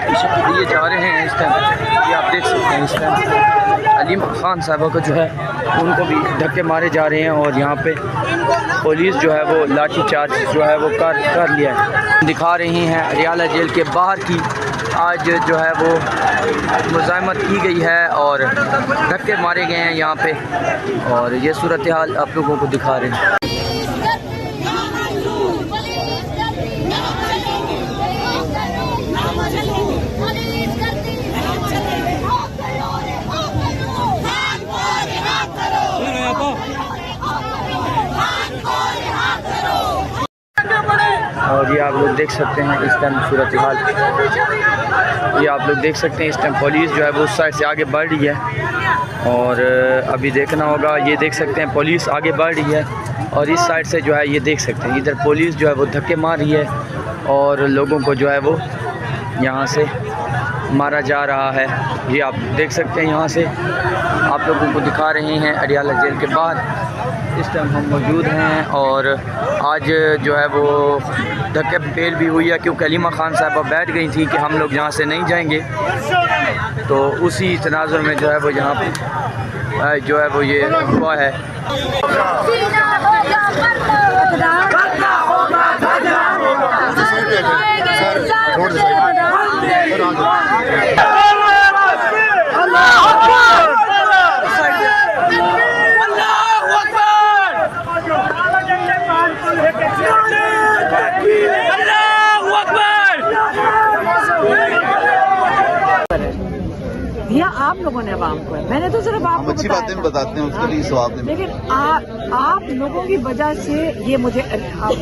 پیچھے لیے جا رہے ہیں اس ٹائم. یہ آپ دیکھ سکتے ہیں اس ٹائم علیم خان صاحبہ کو جو ہے ان کو بھی دھکے مارے جا رہے ہیں اور یہاں پہ پولیس جو ہے وہ لاٹھی چارج جو ہے وہ کر لیا ہے. دکھا رہی ہیں اڈیالہ جیل کے باہر کی آج جو ہے وہ مزاحمت کی گئی ہے اور دھکے مارے گئے ہیں یہاں پہ اور یہ صورتحال آپ لوگوں کو دکھا رہے ہیں. اور یہ آپ لوگ دیکھ سکتے ہیں اس ٹائم صورتحال. یہ آپ لوگ دیکھ سکتے ہیں اس ٹائم پولیس جو ہے وہ اس سائڈ سے آگے بڑھ رہی ہے اور ابھی دیکھنا ہوگا. یہ دیکھ سکتے ہیں پولیس آگے بڑھ رہی ہے اور اس سائڈ سے جو ہے یہ دیکھ سکتے ہیں ادھر پولیس جو ہے وہ دھکے مار رہی ہے اور لوگوں کو جو ہے وہ یہاں سے مارا جا رہا ہے. یہ آپ دیکھ سکتے ہیں یہاں سے آپ لوگوں کو دکھا رہے ہیں اڈیالہ جیل کے باہر اس ٹائم ہم موجود ہیں اور آج جو ہے وہ دھکے پیل بھی ہوئی ہے کیونکہ علیمہ خان صاحبہ بیٹھ گئی تھی کہ ہم لوگ یہاں سے نہیں جائیں گے. تو اسی تناظر میں جو ہے وہ یہاں پہ جو ہے وہ یہ ہوا ہے. دیا آپ لوگوں نے عوام کو ہے. میں نے تو صرف آپ کو اچھی باتیں بتاتے ہیں اس کے لیے ثواب نہیں. لیکن آپ لوگوں کی وجہ سے یہ مجھے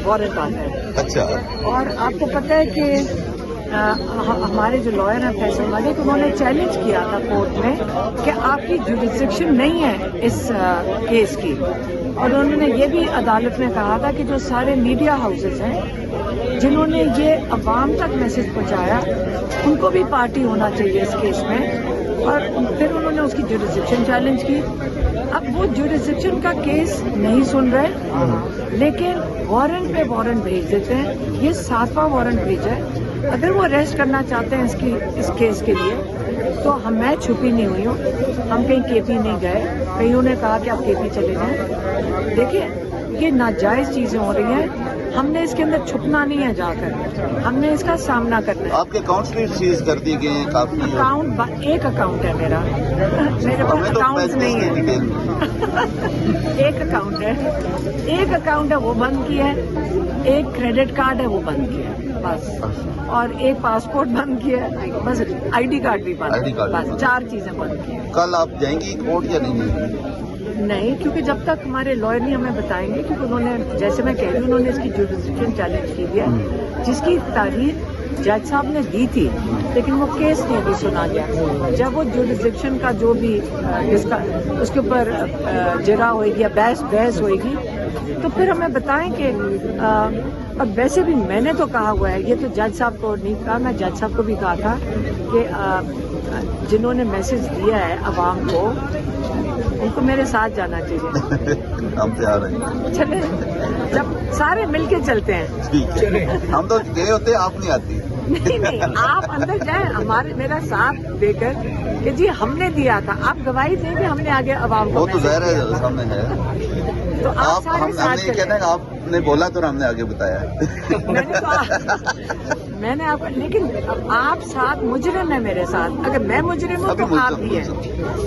وارنٹ آتا ہے. اچھا. اور آپ کو پتہ ہے کہ ہمارے جو لائر ہیں فیصل ملک انہوں نے چیلنج کیا تھا کورٹ میں کہ آپ کی جوڈسڈکشن نہیں ہے اس کیس کی. اور انہوں نے یہ بھی عدالت میں کہا تھا کہ جو سارے میڈیا ہاؤسز ہیں جنہوں نے یہ عوام تک میسج پہنچایا ان کو بھی پارٹی ہونا چاہیے اس کیس میں. اور پھر انہوں نے اس کی جوڈسڈکشن چیلنج کی. اب وہ جوڈسڈکشن کا کیس نہیں سن رہے لیکن وارنٹ پہ وارنٹ بھیج دیتے ہیں. یہ 7واں وارنٹ بھیجا ہے. اگر وہ اریسٹ کرنا چاہتے ہیں اس کیس کے لیے تو میں چھپی نہیں ہوئی ہوں. ہم کہیں کے پی نہیں گئے. کئیوں نے کہا کہ آپ کے پی چلے جائیں. دیکھیے یہ ناجائز چیزیں ہو رہی ہیں. ہم نے اس کے اندر چھپنا نہیں ہے. جا کر ہم نے اس کا سامنا کرنا ہے. آپ کے اکاؤنٹس بھی سیز کر دیے گئے ہیں کافی. ایک اکاؤنٹ ہے میرا. میرے پاس اکاؤنٹس نہیں ہے. ایک اکاؤنٹ ہے وہ بند کیا ہے. ایک کریڈٹ کارڈ ہے وہ بند کیا ہے بس. اور ایک پاسپورٹ بند کیا ہے بس. آئی ڈی کارڈ بھی بند. بس 4 چیزیں بند کی. کل آپ جائیں گی کورٹ یا نہیں؟ نہیں, کیونکہ جب تک ہمارے لائر نہیں ہمیں بتائیں گے, کیونکہ انہوں نے جیسے میں کہہ رہی ہوں انہوں نے اس کی جوڈسڈکشن چیلنج کی ہے جس کی تاریخ جج صاحب نے دی تھی لیکن وہ کیس نہیں ابھی سنا گیا. جب وہ جوڈسڈکشن کا جو بھی اس کے اوپر جرا ہوئے گی یا بحث ہوئے گی تو پھر ہمیں بتائیں کہ اب ویسے بھی میں نے تو کہا ہوا ہے, یہ تو جج صاحب کو نہیں کہا, میں جج صاحب کو بھی کہا تھا کہ جنہوں نے میسج دیا ہے عوام کو ان کو میرے ساتھ جانا چاہیے. ہم سے آ رہے ہیں. چلے جب سارے مل کے چلتے ہیں. ہم تو گئے ہوتے آپ نہیں آتی. نہیں آپ اندر جائیں میرا ساتھ دے کر کہ جی ہم نے دیا تھا. آپ گواہی دیں کہ ہم نے آگے عوام کو. وہ تو ظاہر ہے سامنے ہے. تو آپ ہم نے کہتے ہیں آپ نے بولا تو ہم نے آگے بتایا. میں نے آپ لیکن آپ ساتھ مجرم ہے میرے ساتھ. اگر میں مجرم ہوں تو آپ بھی ہیں.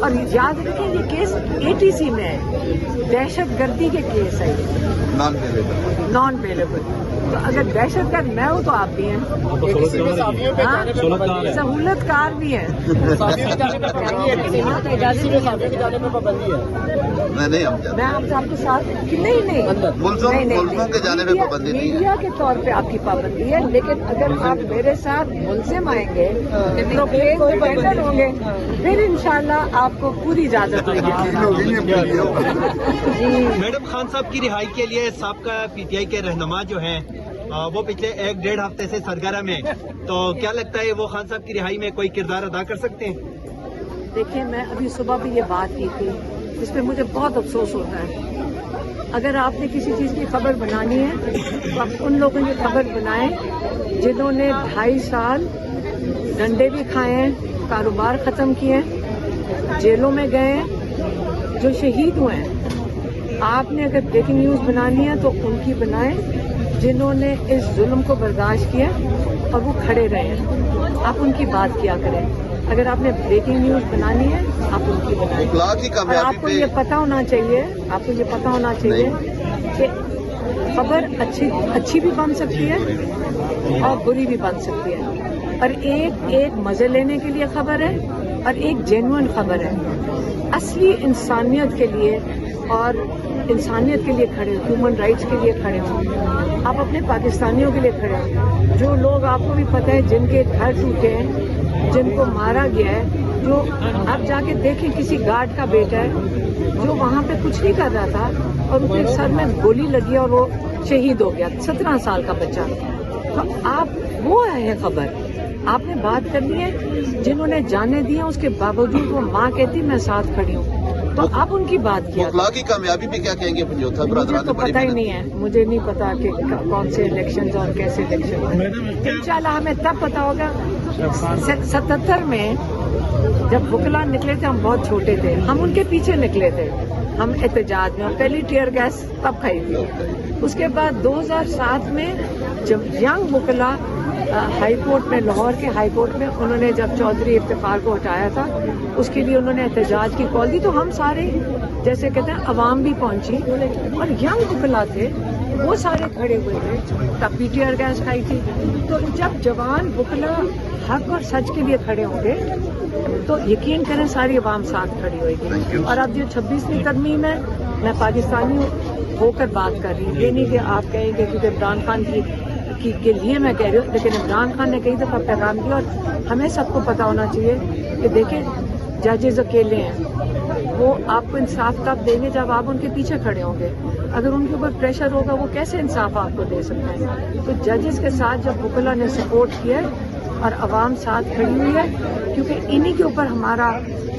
اور یاد رکھیں یہ کیس ATC میں ہے, دہشت گردی کے کیس ہے, نان بیلیبل. तो अगर दहशतगर्द मैं हूँ तो आप भी हैं, हाँ? सहूलतकार भी हैं। नहीं हम मैं आपके साथ नहीं मुल्कों के जाने में पाबंदी नहीं है। मीडिया के तौर पे आपकी पाबंदी है, लेकिन अगर आप मेरे साथ मुल्ज़िम आएंगे तो प्लेन पे बेहतर होंगे, फिर इंशाल्लाह आपको पूरी इजाजत होगी। मैडम, खान साहब की रिहाई के लिए साबका पीटीआई के रहनुमा जो हैं वो पिछले 1-1.5 हफ्ते से सरगर्म है, तो क्या लगता है वो खान साहब की रिहाई में कोई किरदार अदा कर सकते हैं? देखिए, मैं अभी सुबह भी ये बात की थी, जिसपे मुझे बहुत अफसोस होता है। अगर आपने किसी चीज़ की खबर बनानी है तो आप उन लोगों की खबर बनाएं जिन्होंने 2.5 साल डंडे भी खाए हैं, कारोबार ख़त्म किए हैं, जेलों में गए हैं, जो शहीद हुए हैं। आपने अगर ब्रेकिंग न्यूज़ बनानी है तो उनकी बनाएं जिन्होंने इस जुल्म को बर्दाश्त किया और वो खड़े रहे हैं, आप उनकी बात किया करें। अगर आपने ब्रेकिंग न्यूज़ बनानी है आप उनकी बनाएं। और आपको ये पता होना चाहिए, कि खबर अच्छी भी बन सकती है और बुरी भी बन सकती है, और एक मजे लेने के लिए खबर है और एक जेन्युइन खबर है। असली इंसानियत के लिए और इंसानियत के लिए खड़े हो, ह्यूमन राइट्स के लिए खड़े हो, आप अपने पाकिस्तानियों के लिए खड़े हो। जो लोग, आपको भी पता है, जिनके घर टूटे हैं, जिनको मारा गया है, जो आप जाके देखें, किसी गार्ड का बेटा है जो वहाँ पे कुछ नहीं कर रहा था और उसके सर में गोली लगी और वो शहीद हो गया, 17 साल का बच्चा। तो आप, वो है खबर, आपने बात करनी है। जिन्होंने जाने दिए उसके बावजूद वो माँ कहती मैं साथ खड़ी हूँ, तो आप उनकी बात किया। मुखला की कामयाबी पे क्या कहेंगे? मुझे तो पता ही नहीं है, मुझे नहीं पता कि कौन से इलेक्शंस और कैसे इलेक्शन। इंशाल्लाह हमें तब पता होगा। 77 में जब बुकला निकले थे, हम बहुत छोटे थे, हम उनके पीछे निकले थे, हम एहतजाज में, और पहली टीयर गैस तब खाई थी। उसके बाद 2007 में जब यंग बुकला हाई कोर्ट में, लाहौर के हाई कोर्ट में, उन्होंने जब चौधरी इफ्तिखार को हटाया था, उसके लिए उन्होंने एहतजाज की कॉल दी, तो हम सारे, जैसे कहते हैं, अवाम भी पहुंची और यंग बुकला थे, वो सारे खड़े हुए थे, तब भी टीयर गैस खाई थी। तो जब जवान बुकला हक और सच के लिए खड़े होंगे तो यकीन करें सारी अवाम साथ खड़ी होगी। और अब जो 26वीं तरमीम है, मैं पाकिस्तानी होकर बात कर रही हूँ, ये नहीं कि आप कहेंगे क्योंकि इमरान खान के लिए मैं कह रही हूँ, लेकिन इमरान खान ने कई दफ़ा पैगाम दिया, और हमें सबको पता होना चाहिए कि देखें, जजेस अकेले हैं, वो आपको इंसाफ तब देंगे जब आप उनके पीछे खड़े होंगे। अगर उनके ऊपर प्रेशर होगा, वो कैसे इंसाफ आपको दे सकते हैं? तो जजेस के साथ जब बुकला ने सपोर्ट किया और अवाम साथ खड़ी हुई है, क्योंकि इन्हीं के ऊपर हमारा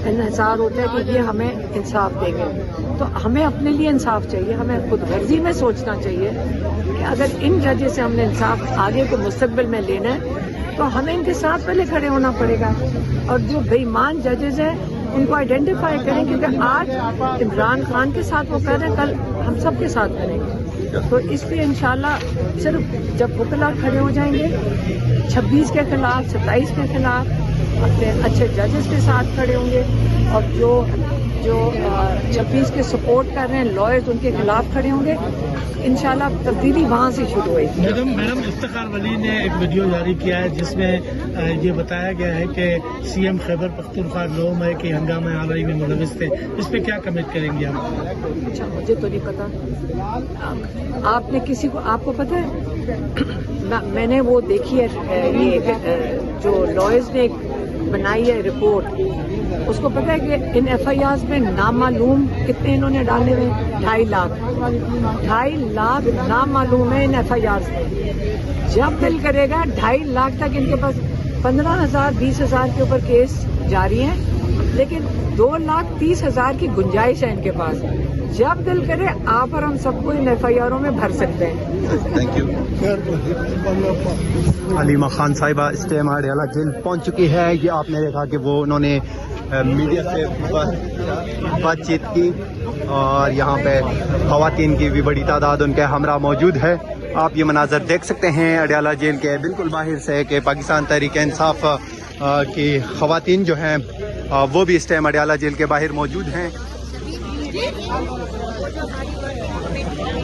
इंतज़ार होता है कि ये हमें इंसाफ देंगे। तो हमें अपने लिए इंसाफ चाहिए, हमें खुद गर्जी में सोचना चाहिए कि अगर इन जजेस से हमने इंसाफ आगे के मुस्तकबिल में लेना है तो हमें इनके साथ पहले खड़े होना पड़ेगा। और जो बेईमान जजेस हैं उनको आइडेंटिफाई करें, क्योंकि आज इमरान खान के साथ वो कर रहे हैं, कल हम सब के साथ करेंगे। तो इसलिए इंशाल्लाह सिर्फ जब बुकला खड़े हो जाएंगे 26 के खिलाफ, 27 के खिलाफ, अपने अच्छे जजेस के साथ खड़े होंगे, और जो 26 के सपोर्ट कर रहे हैं लॉयर्स, उनके खिलाफ खड़े होंगे, इंशाल्लाह तब्दीली वहाँ से शुरू होगी। मैडम, इफ्तिखार वली ने एक वीडियो जारी किया है जिसमें ये बताया गया है कि सीएम खैबर पख्तूनख्वा 9 मई के हंगामा आलई में मुलविस थे, इस पे क्या कमेंट करेंगे आप? अच्छा, मुझे तो नहीं पता। आपने किसी को, आपको पता है मैंने वो देखी है, ये जो लॉयर्स ने बनाई है रिपोर्ट, उसको पता है कि इन FIRs में नामालूम कितने इन्होंने डाले हुए? 2.5 लाख नामालूम है इन FIRs में। जब दिल करेगा 2.5 लाख तक इनके पास 15,000 20,000 के ऊपर केस जारी हैं, लेकिन 2,30,000 की गुंजाइश है इनके पास। जब दिल करे आप और हम सबको इन FIRों में भर सकते हैं। Thank you. हलीमा खान साहिबा स्टेम अडयाला जेल पहुंच चुकी है। ये आपने देखा कि वो उन्होंने मीडिया से बातचीत की, और यहाँ पे ख़वातीन की भी बड़ी तादाद उनके हमरा मौजूद है। आप ये मनाजर देख सकते हैं अडयाला जेल के बिल्कुल बाहर से कि पाकिस्तान तहरीक इंसाफ की ख़वातीन जो हैं वो भी इस टाइम अडयाला जेल के बाहर मौजूद हैं।